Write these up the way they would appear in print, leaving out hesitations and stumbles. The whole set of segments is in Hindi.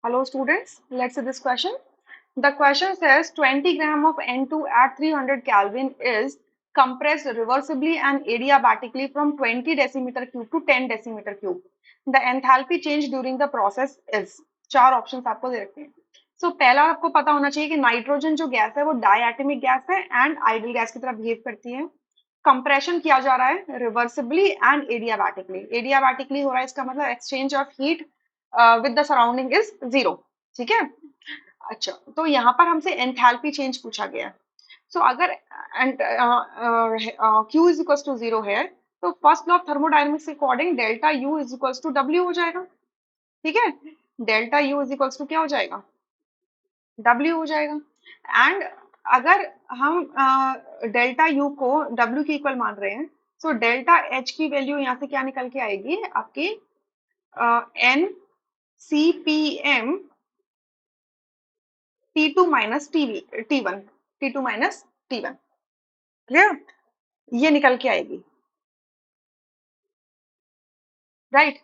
Hello students, let's see this question. The question says 20 gram of N2 at 300 Kelvin is compressed reversibly and adiabatically from 20 decimeter cube to 10 decimeter cube. The enthalpy change during the process is. चार ऑप्शंस आपको दे रखे हैं. सो पहला आपको पता होना चाहिए कि नाइट्रोजन जो गैस है वो डायटोमिक गैस है एंड आइडियल गैस की तरह बिहेव करती है. कंप्रेशन किया जा रहा है रिवर्सिबली एंड एडियाबैटिकली. एडियाबैटिकली हो रहा है, इसका मतलब exchange of heat with the surrounding is zero. ठीक है. अच्छा, तो यहाँ पर हमसे एंथैल्पी चेंज पूछा गया है. सो अगर Q is equal to zero है तो फर्स्ट लॉ ऑफ थर्मोडायनेमिक्स के according delta U is equal to W हो जाएगा. ठीक है. Delta U is equal to क्या हो जाएगा? W हो जाएगा. एंड अगर हम डेल्टा U को W के इक्वल मान रहे हैं तो डेल्टा H की वैल्यू यहाँ से क्या निकल के आएगी आपकी? N CPM T2 minus T1 T2 minus T1. Clear? ये निकल के आएगी. राइट.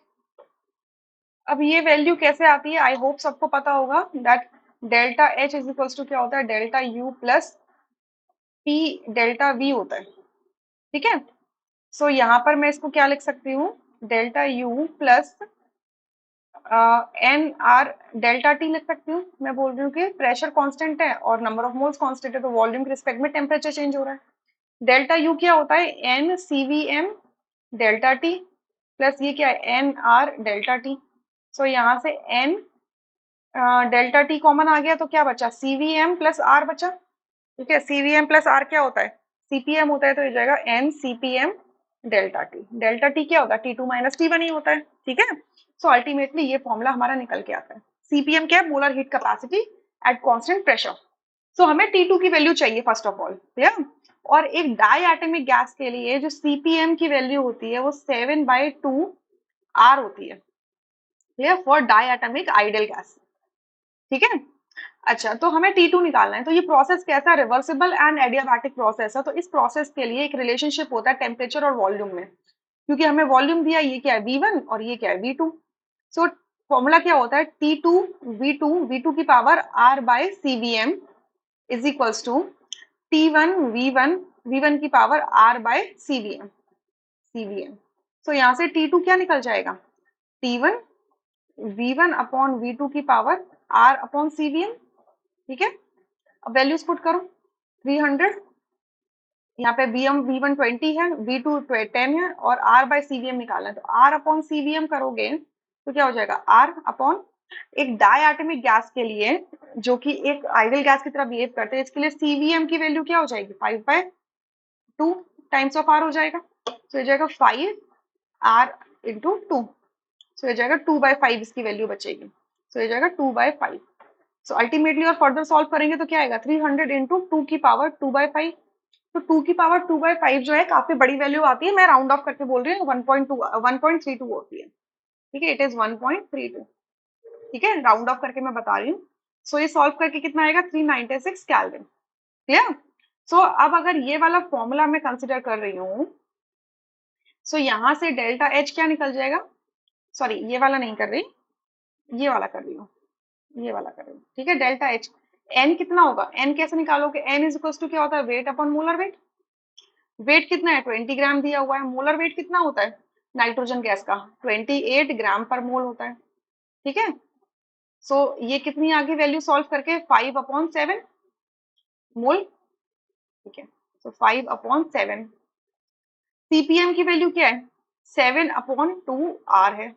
अब ये वैल्यू कैसे आती है? आई होप सबको पता होगा that delta H is equal to क्या होता है? Delta U plus P delta V होता है. ठीक है. सो यहाँ पर मैं इसको क्या लिख सकती हूँ? Delta U plus n R delta T लिख सकती हूँ. मैं बोल रही हूँ कि प्रेशर कांस्टेंट है और नंबर ऑफ मोल्स कांस्टेंट है, तो वॉल्यूम के रिस्पेक्ट में टेम्परेचर चेंज हो रहा है. डेल्टा यू क्या होता है? N C V M delta T plus ये क्या है? N R delta T. So यहाँ से एन डेल्टा टी कॉमन आ गया तो क्या बचा? C V M plus R बचा. ठीक है. C V M plus R क्या होता है? सीपीएम होता है, तो ये जाएगा N CPM delta T. Delta T क्या होता है? T2 माइनस T1 ही होता है. ठीक है. सो अल्टीमेटली ये फॉर्मूला हमारा निकल के आता है. सीपीएम क्या है? Molar heat capacity at constant pressure. So हमें T2 की वैल्यू चाहिए फर्स्ट ऑफ ऑल. क्लियर? और एक डाई एटमिक गैस के लिए जो सीपीएम की वैल्यू होती है वो 7/2 R होती है. Clear? For diatomic ideal gas. ठीक है. अच्छा, तो हमें T2 निकालना है. तो ये प्रोसेस कैसा है? रिवर्सिबल एंड एडियाबैटिक प्रोसेस है. तो इस प्रोसेस के लिए एक रिलेशनशिप होता है टेम्परेचर और वॉल्यूम में, क्योंकि हमें वॉल्यूम दिया, ये क्या है? V1 और ये क्या है? V2. सो फॉर्मूला क्या होता है? T2 V2 की power R by CVM is equals to T1 V1 की power R by CVM. So यहाँ से T2 क्या निकल जाएगा? T1 V1 अपॉन V2 की पावर R अपॉन CVM. ठीक है. अब वैल्यूज पुट करो. 300, यहाँ पे V1 20 है, V2 10 है और R बाय CVM निकालना है. तो R अपॉन CVM करोगे तो क्या हो जाएगा? R अपॉन एक डायटोमिक गैस के लिए जो कि एक आइडियल गैस की तरह बिहेव करते हैं, इसके लिए CVM की वैल्यू क्या हो जाएगी? 5/2 टाइम्स ऑफ R हो जाएगा. तो ये जाएगा 5R इंटू 2. सो ये जाएगा 2/5 इसकी वैल्यू बचेगी. सो ये जाएगा 2/5. सो अल्टीमेटली और फर्दर सॉल्व करेंगे तो क्या आएगा? 300 इंटू 2 की पावर 2/5. तो 2 की पावर 2/5 जो है काफी बड़ी वैल्यू आती है. मैं राउंड ऑफ करके बोल रही हूँ. 1.32 होती है. ठीक है. It is 1.32. ठीक है. राउंड ऑफ करके मैं बता रही हूँ. सो ये सॉल्व करके कितना आएगा? 396 कैल्विन. क्लियर? सो अब अगर ये वाला फॉर्मूला मैं कंसिडर कर रही हूँ, सो यहाँ से डेल्टा एच क्या निकल जाएगा? सॉरी, ये वाला नहीं कर रही, ये वाला कर रही हूँ. ये वाला कर रही हूँ. ठीक है. डेल्टा एच एन कितना होगा? एन कैसे निकालोगे? एन इज इक्वल टू क्या होता है? Weight upon molar weight. Weight कितना है? 20 ग्राम दिया हुआ है. मोलर वेट कितना होता है नाइट्रोजन गैस का? 28 ग्राम पर मोल होता है. ठीक है. सो ये कितनी आगे वैल्यू सॉल्व करके? 5/7 मोल. ठीक है. सो 5/7. सीपीएम की वैल्यू क्या है? 7/2 R है.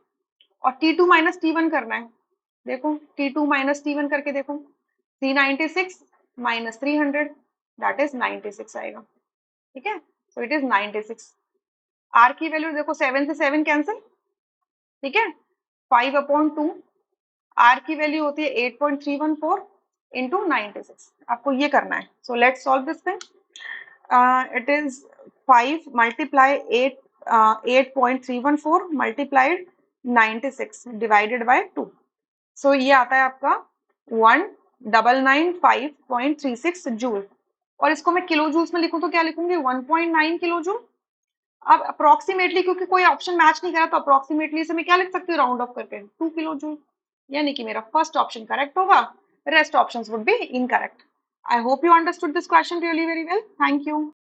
और T2 माइनस T1 करना है. देखो T2 माइनस T1 करके देखो. 396 माइनस 300 दैट इज 96 आएगा. ठीक है. So it is 96. R की वैल्यू देखो, 7 से 7 कैंसिल. ठीक है. 5/2 R की वैल्यू होती है 8.314 इंटू 96. आपको ये करना है. So let's solve this thing. It is 5 multiply 8.314 multiplied 96 divided by 2. सो ये आता है आपका 1995.36 जूल. और इसको मैं किलो जूल्स में लिखूं तो क्या लिखूंगी? 1.9 किलो जूल. अब अप्रोक्सीमेटली, क्योंकि कोई ऑप्शन मैच नहीं करा, तो अप्रोक्सीमेटली से मैं क्या लिख सकती हूँ राउंड ऑफ करके? 2 किलो जूल. यानी कि मेरा फर्स्ट ऑप्शन करेक्ट होगा, rest options would be incorrect. I hope you understood this question really very well. Thank you.